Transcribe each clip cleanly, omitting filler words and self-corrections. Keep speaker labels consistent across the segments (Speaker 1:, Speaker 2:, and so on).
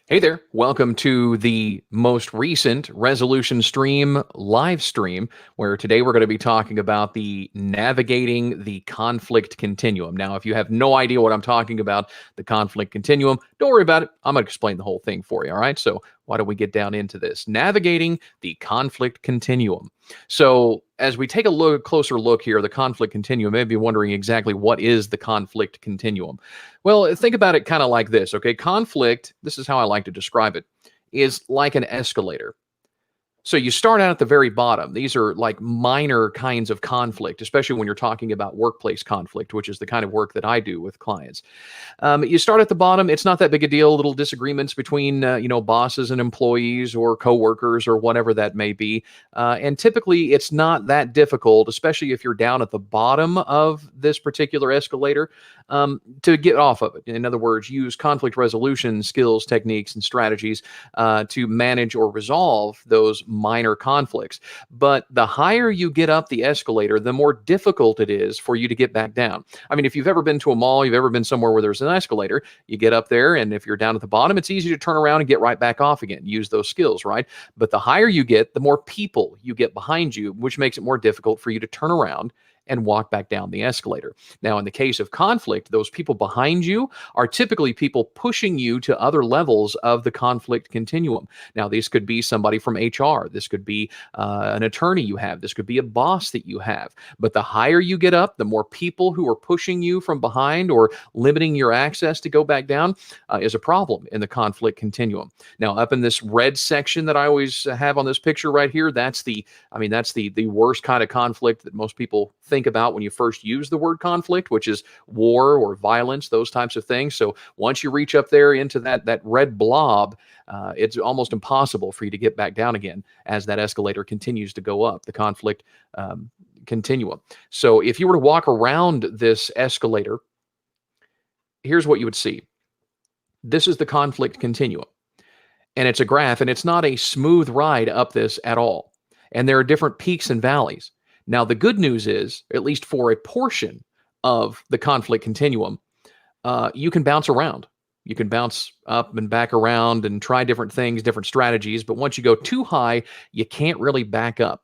Speaker 1: Hey there. Welcome to the most recent resolution stream live stream, where today we're going to be talking about the navigating the conflict continuum. Now, if you have no idea what I'm talking about, the conflict continuum, don't worry about it. I'm going to explain the whole thing for you. All right. So why don't we get down into this? Navigating the conflict continuum. So as we take a closer look here, the conflict continuum, maybe wondering exactly what is the conflict continuum. Well, think about it kind of like this, okay? Conflict, this is how I like to describe it, is like an escalator. So you start out at the very bottom. These are like minor kinds of conflict, especially when you're talking about workplace conflict, which is the kind of work that I do with clients. You start at the bottom. It's not that big a deal. Little disagreements between, bosses and employees or coworkers or whatever that may be. And typically it's not that difficult, especially if you're down at the bottom of this particular escalator, to get off of it. In other words, use conflict resolution skills, techniques, and strategies to manage or resolve those minor conflicts. But the higher you get up the escalator, the more difficult it is for you to get back down. I mean, if you've ever been to a mall, you've ever been somewhere where there's an escalator, you get up there, and if you're down at the bottom, it's easy to turn around and get right back off again. Use those skills, right? But the higher you get, the more people you get behind you, which makes it more difficult for you to turn around and walk back down the escalator. Now, in the case of conflict, those people behind you are typically people pushing you to other levels of the conflict continuum. Now, this could be somebody from HR. This could be an attorney you have. This could be a boss that you have. But the higher you get up, the more people who are pushing you from behind or limiting your access to go back down is a problem in the conflict continuum. Now, up in this red section that I always have on this picture right here, that's the worst kind of conflict that most people think about when you first use the word conflict, which is war or violence, those types of things. So once you reach up there into that red blob, it's almost impossible for you to get back down again as that escalator continues to go up, the conflict continuum. So if you were to walk around this escalator, here's what you would see. This is the conflict continuum. And it's a graph, and it's not a smooth ride up this at all. And there are different peaks and valleys. Now, the good news is, at least for a portion of the conflict continuum, you can bounce around. You can bounce up and back around and try different things, different strategies. But once you go too high, you can't really back up.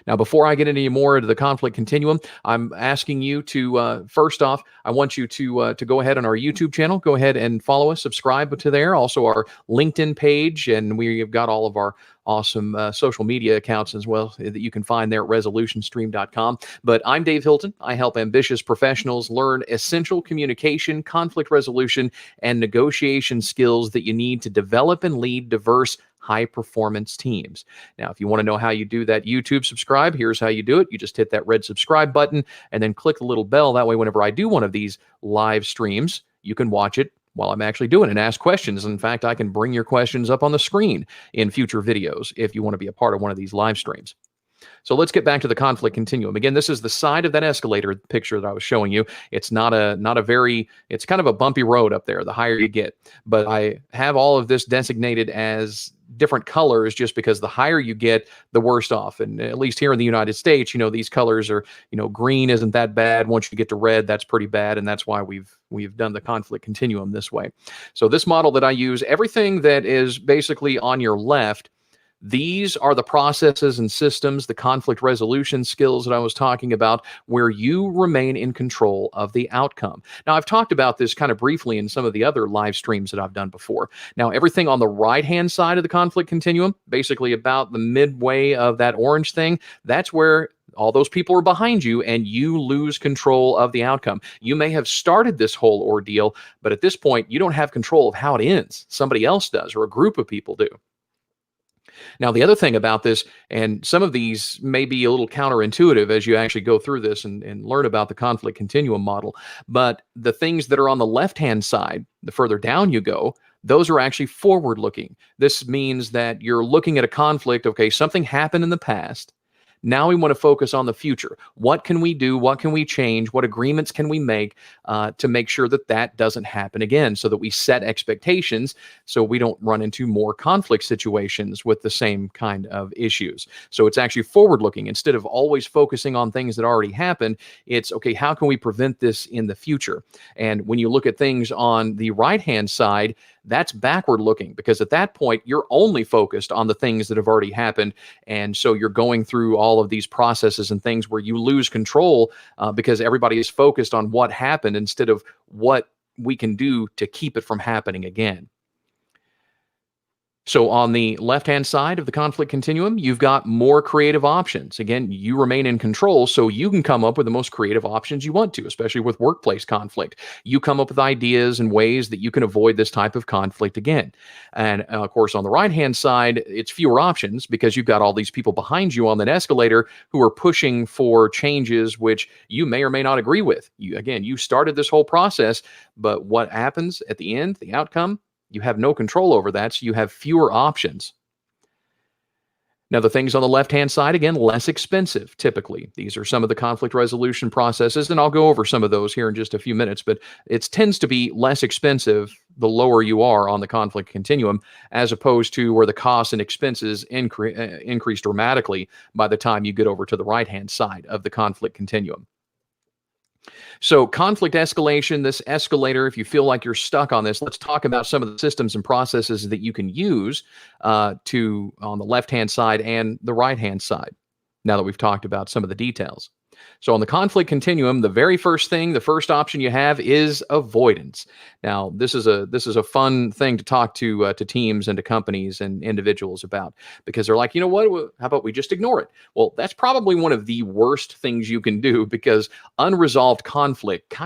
Speaker 1: Now, before I get any more into the conflict continuum, I'm asking you to, first off, I want you to go ahead on our YouTube channel. Go ahead and follow us, subscribe to there. Also, our LinkedIn page, and we've got all of our awesome social media accounts as well that you can find there at resolutionstream.com. But I'm Dave Hilton. I help ambitious professionals learn essential communication, conflict resolution, and negotiation skills that you need to develop and lead diverse, high-performance teams. Now, if you want to know how you do that YouTube subscribe, here's how you do it. You just hit that red subscribe button and then click the little bell. That way, whenever I do one of these live streams, you can watch it while I'm actually doing it and ask questions. In fact, I can bring your questions up on the screen in future videos if you want to be a part of one of these live streams. So let's get back to the conflict continuum. Again, this is the side of that escalator picture that I was showing you. It's it's kind of a bumpy road up there, the higher you get. But I have all of this designated as different colors just because the higher you get, the worse off. And at least here in the United States, these colors are, green isn't that bad. Once you get to red, that's pretty bad. And that's why we've done the conflict continuum this way. So this model that I use, everything that is basically on your left, these are the processes and systems, the conflict resolution skills that I was talking about, where you remain in control of the outcome. Now, I've talked about this kind of briefly in some of the other live streams that I've done before. Now, everything on the right-hand side of the conflict continuum, basically about the midway of that orange thing, that's where all those people are behind you and you lose control of the outcome. You may have started this whole ordeal, but at this point, you don't have control of how it ends. Somebody else does, or a group of people do. Now, the other thing about this, and some of these may be a little counterintuitive as you actually go through this and learn about the conflict continuum model, but the things that are on the left-hand side, the further down you go, those are actually forward-looking. This means that you're looking at a conflict, okay, something happened in the past. Now we want to focus on the future. What can we do? What can we change? What agreements can we make to make sure that that doesn't happen again, so that we set expectations so we don't run into more conflict situations with the same kind of issues. So it's actually forward-looking. Instead of always focusing on things that already happened, it's, okay, how can we prevent this in the future? And when you look at things on the right-hand side, that's backward looking, because at that point, you're only focused on the things that have already happened. And so you're going through all of these processes and things where you lose control because everybody is focused on what happened instead of what we can do to keep it from happening again. So on the left-hand side of the conflict continuum, you've got more creative options. Again, you remain in control, so you can come up with the most creative options you want to, especially with workplace conflict. You come up with ideas and ways that you can avoid this type of conflict again. And of course, on the right-hand side, it's fewer options because you've got all these people behind you on that escalator who are pushing for changes which you may or may not agree with. You started this whole process, but what happens at the end, the outcome, you have no control over that, so you have fewer options. Now, the things on the left-hand side, again, less expensive, typically. These are some of the conflict resolution processes, and I'll go over some of those here in just a few minutes, but it tends to be less expensive the lower you are on the conflict continuum, as opposed to where the costs and expenses increase dramatically by the time you get over to the right-hand side of the conflict continuum. So conflict escalation, this escalator, if you feel like you're stuck on this, let's talk about some of the systems and processes that you can use on the left-hand side and the right-hand side, now that we've talked about some of the details. So on the conflict continuum, the very first thing, the first option you have is avoidance. Now, this is a fun thing to talk to teams and to companies and individuals about, because they're like, you know what? How about we just ignore it? Well, that's probably one of the worst things you can do, because unresolved conflict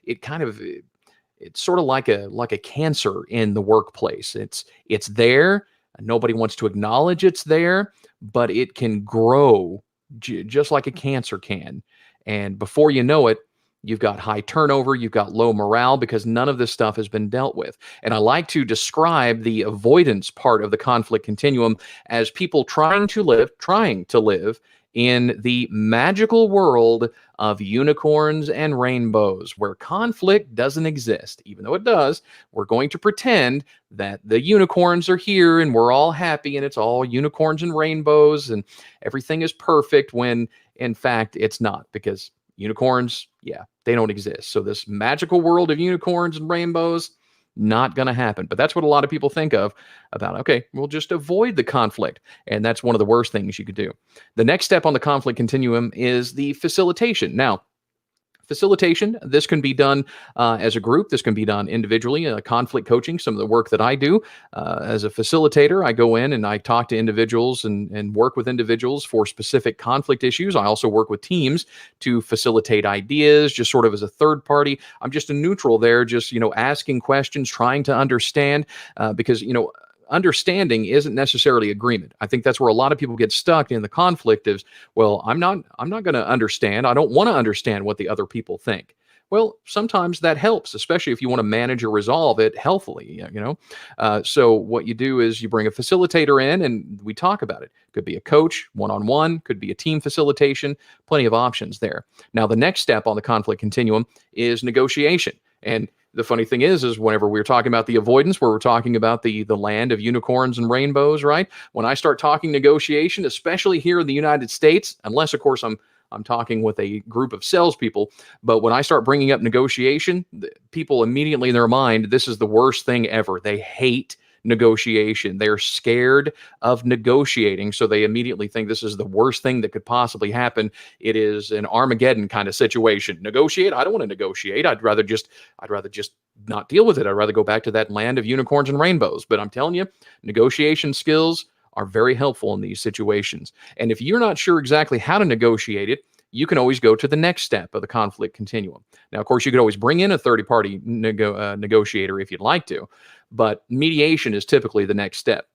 Speaker 1: it's sort of like a cancer in the workplace. It's there. Nobody wants to acknowledge it's there, but it can grow just like a cancer can. And before you know it, you've got high turnover, you've got low morale, because none of this stuff has been dealt with. And I like to describe the avoidance part of the conflict continuum as people trying to live in the magical world of unicorns and rainbows, where conflict doesn't exist. Even though it does, we're going to pretend that the unicorns are here and we're all happy and it's all unicorns and rainbows and everything is perfect, when in fact it's not, because unicorns, they don't exist. So this magical world of unicorns and rainbows, not going to happen. But that's what a lot of people think of about, okay, we'll just avoid the conflict. And that's one of the worst things you could do. The next step on the conflict continuum is the facilitation. Now, facilitation, this can be done as a group. This can be done individually. Conflict coaching, some of the work that I do as a facilitator, I go in and I talk to individuals and work with individuals for specific conflict issues. I also work with teams to facilitate ideas, just sort of as a third party. I'm just a neutral there, just, asking questions, trying to understand, because, understanding isn't necessarily agreement. I think that's where a lot of people get stuck in the conflict is, well, I'm not going to understand. I don't want to understand what the other people think. Well, sometimes that helps, especially if you want to manage or resolve it healthily, So what you do is you bring a facilitator in and we talk about it. Could be a coach, one-on-one, could be a team facilitation, plenty of options there. Now, the next step on the conflict continuum is negotiation. And the funny thing is whenever we're talking about the avoidance, where we're talking about the land of unicorns and rainbows, right? When I start talking negotiation, especially here in the United States, unless of course I'm talking with a group of salespeople, but when I start bringing up negotiation, people immediately in their mind, this is the worst thing ever. They hate negotiation. They're scared of negotiating, so they immediately think this is the worst thing that could possibly happen. It is an Armageddon kind of situation. Negotiate? I don't want to negotiate. I'd rather just not deal with it. I'd rather go back to that land of unicorns and rainbows. But I'm telling you, negotiation skills are very helpful in these situations. And if you're not sure exactly how to negotiate it, you can always go to the next step of the conflict continuum. Now, of course, you could always bring in a third-party negotiator if you'd like to, but mediation is typically the next step.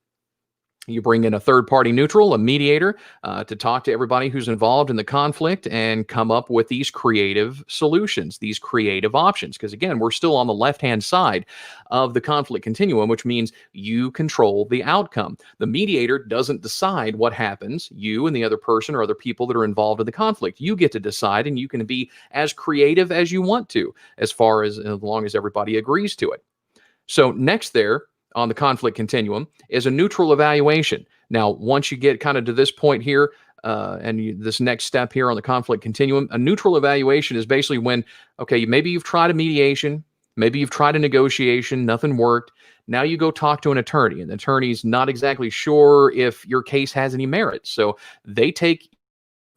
Speaker 1: You bring in a third-party neutral, a mediator, to talk to everybody who's involved in the conflict and come up with these creative solutions, these creative options. Because again, we're still on the left-hand side of the conflict continuum, which means you control the outcome. The mediator doesn't decide what happens. You and the other person or other people that are involved in the conflict, you get to decide, and you can be as creative as you want to, as long as everybody agrees to it. So next there, on the conflict continuum, is a neutral evaluation. Now, once you get kind of to this point here, this next step here on the conflict continuum, a neutral evaluation is basically when, okay, maybe you've tried a mediation, maybe you've tried a negotiation, nothing worked. Now you go talk to an attorney, and the attorney's not exactly sure if your case has any merit. So they take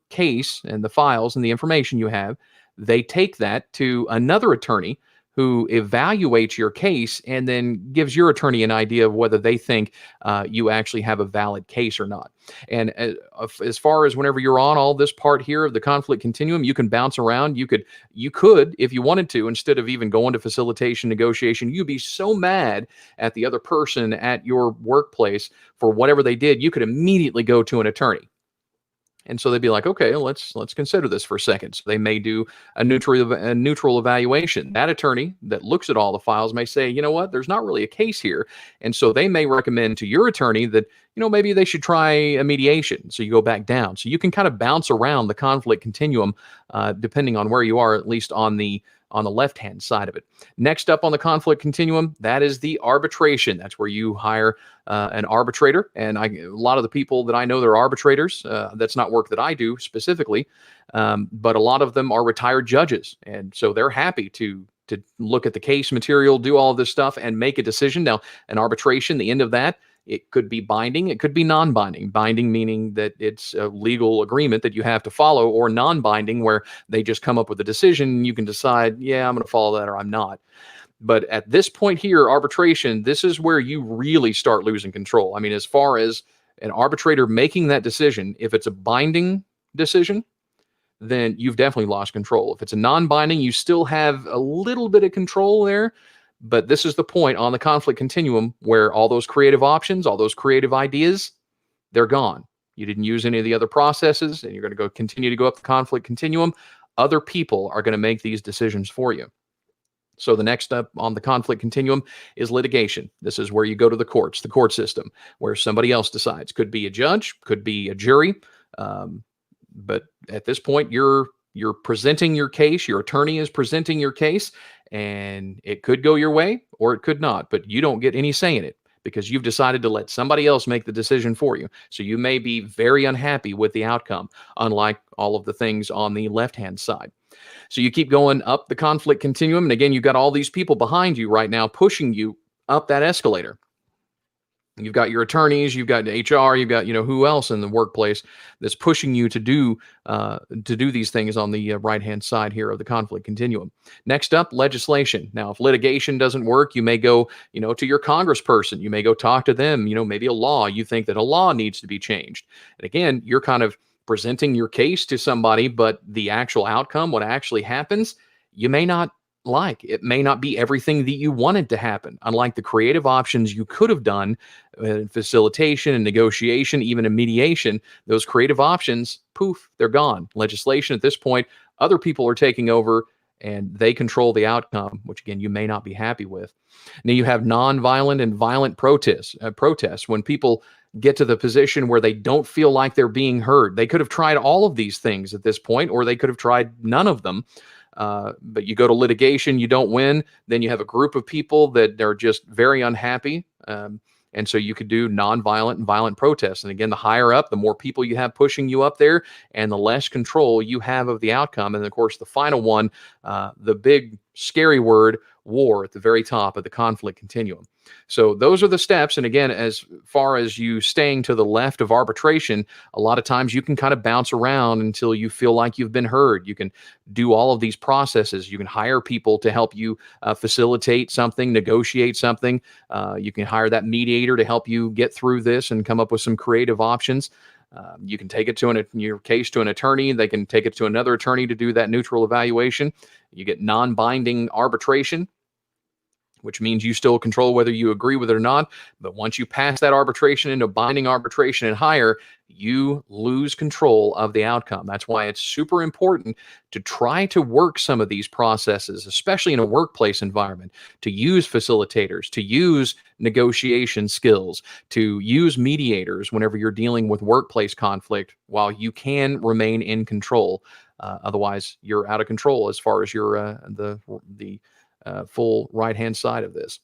Speaker 1: case and the files and the information you have, they take that to another attorney who evaluates your case and then gives your attorney an idea of whether they think you actually have a valid case or not. And as far as whenever you're on all this part here of the conflict continuum, you can bounce around. You could, if you wanted to, instead of even going to facilitation negotiation, you'd be so mad at the other person at your workplace for whatever they did, you could immediately go to an attorney. And so they'd be like, okay, let's consider this for a second. So they may do a neutral evaluation. That attorney that looks at all the files may say, you know what, there's not really a case here. And so they may recommend to your attorney that, maybe they should try a mediation. So you go back down. So you can kind of bounce around the conflict continuum depending on where you are, at least on the left-hand side of it. Next up on the conflict continuum, that is the arbitration. That's where you hire an arbitrator. And a lot of the people that I know, they're arbitrators. That's not work that I do specifically, but a lot of them are retired judges. And so they're happy to look at the case material, do all of this stuff, and make a decision. Now, an arbitration, the end of that, it could be binding, it could be non-binding. Binding meaning that it's a legal agreement that you have to follow, or non-binding where they just come up with a decision and you can decide, yeah, I'm going to follow that or I'm not. But at this point here, arbitration, this is where you really start losing control. I mean, as far as an arbitrator making that decision, if it's a binding decision, then you've definitely lost control. If it's a non-binding, you still have a little bit of control there. But this is the point on the conflict continuum where all those creative options, all those creative ideas, they're gone. You didn't use any of the other processes, and you're going to continue to go up the conflict continuum. Other people are going to make these decisions for you. So the next step on the conflict continuum is litigation. This is where you go to the courts, the court system, where somebody else decides. Could be a judge, could be a jury. But at this point, you're presenting your case. Your attorney is presenting your case, and it could go your way or it could not. But you don't get any say in it because you've decided to let somebody else make the decision for you. So you may be very unhappy with the outcome, unlike all of the things on the left-hand side. So you keep going up the conflict continuum. And again, you've got all these people behind you right now pushing you up that escalator. You've got your attorneys, you've got HR, you've got, who else in the workplace that's pushing you to do these things on the right-hand side here of the conflict continuum. Next up, legislation. Now, if litigation doesn't work, you may go, to your congressperson. You may go talk to them, maybe a law. You think that a law needs to be changed. And again, you're kind of presenting your case to somebody, but the actual outcome, what actually happens, you may not like. It may not be everything that you wanted to happen. Unlike the creative options you could have done in facilitation and negotiation, even in mediation, those creative options, poof, they're gone. Legislation at this point, other people are taking over and they control the outcome, which again, you may not be happy with. Now you have nonviolent and violent protests when people get to the position where they don't feel like they're being heard. They could have tried all of these things at this point, or they could have tried none of them. But you go to litigation, you don't win. Then you have a group of people that are just very unhappy. And so you could do nonviolent and violent protests. And again, the higher up, the more people you have pushing you up there, and the less control you have of the outcome. And of course, the final one, the big scary word, war, at the very top of the conflict continuum. So those are the steps. And again, as far as you staying to the left of arbitration, a lot of times you can kind of bounce around until you feel like you've been heard. You can do all of these processes. You can hire people to help you facilitate something, negotiate something. You can hire that mediator to help you get through this and come up with some creative options. You can take it to your case to an attorney. They can take it to another attorney to do that neutral evaluation. You get non-binding arbitration, which means you still control whether you agree with it or not. But once you pass that arbitration into binding arbitration and higher, you lose control of the outcome. That's why it's super important to try to work some of these processes, especially in a workplace environment, to use facilitators, to use negotiation skills, to use mediators whenever you're dealing with workplace conflict while you can remain in control. Otherwise, you're out of control as far as your the full right-hand side of this.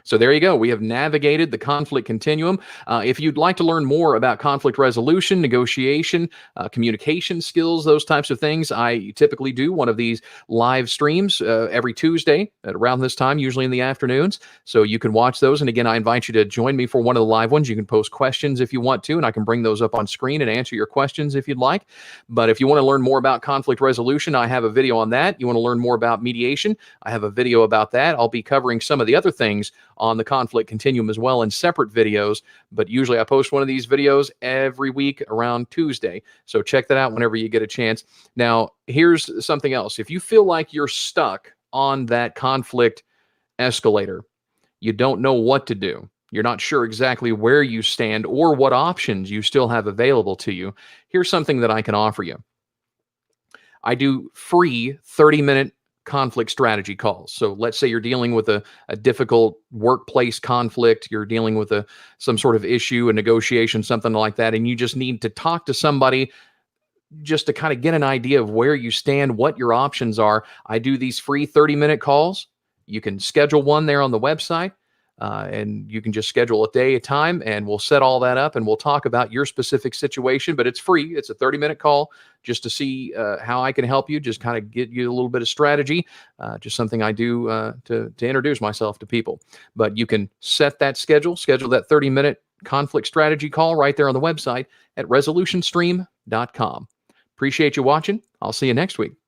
Speaker 1: So there you go. We have navigated the conflict continuum. If you'd like to learn more about conflict resolution, negotiation, communication skills, those types of things, I typically do one of these live streams every Tuesday at around this time, usually in the afternoons. So you can watch those. And again, I invite you to join me for one of the live ones. You can post questions if you want to, and I can bring those up on screen and answer your questions if you'd like. But if you want to learn more about conflict resolution, I have a video on that. You want to learn more about mediation, I have a video about that. I'll be covering some of the other things on the conflict continuum as well in separate videos, but usually I post one of these videos every week around Tuesday. So check that out whenever you get a chance. Now, here's something else. If you feel like you're stuck on that conflict escalator, you don't know what to do, you're not sure exactly where you stand or what options you still have available to you, here's something that I can offer you. I do free 30-minute conflict strategy calls. So let's say you're dealing with a difficult workplace conflict, you're dealing with some sort of issue, a negotiation, something like that, and you just need to talk to somebody just to kind of get an idea of where you stand, what your options are. I do these free 30-minute calls. You can schedule one there on the website. And you can just schedule a day, a time, and we'll set all that up and we'll talk about your specific situation. But it's free. It's a 30-minute call just to see how I can help you, just kind of get you a little bit of strategy, just something I do to introduce myself to people. But you can set that schedule that 30-minute conflict strategy call right there on the website at resolutionstream.com. Appreciate you watching. I'll see you next week.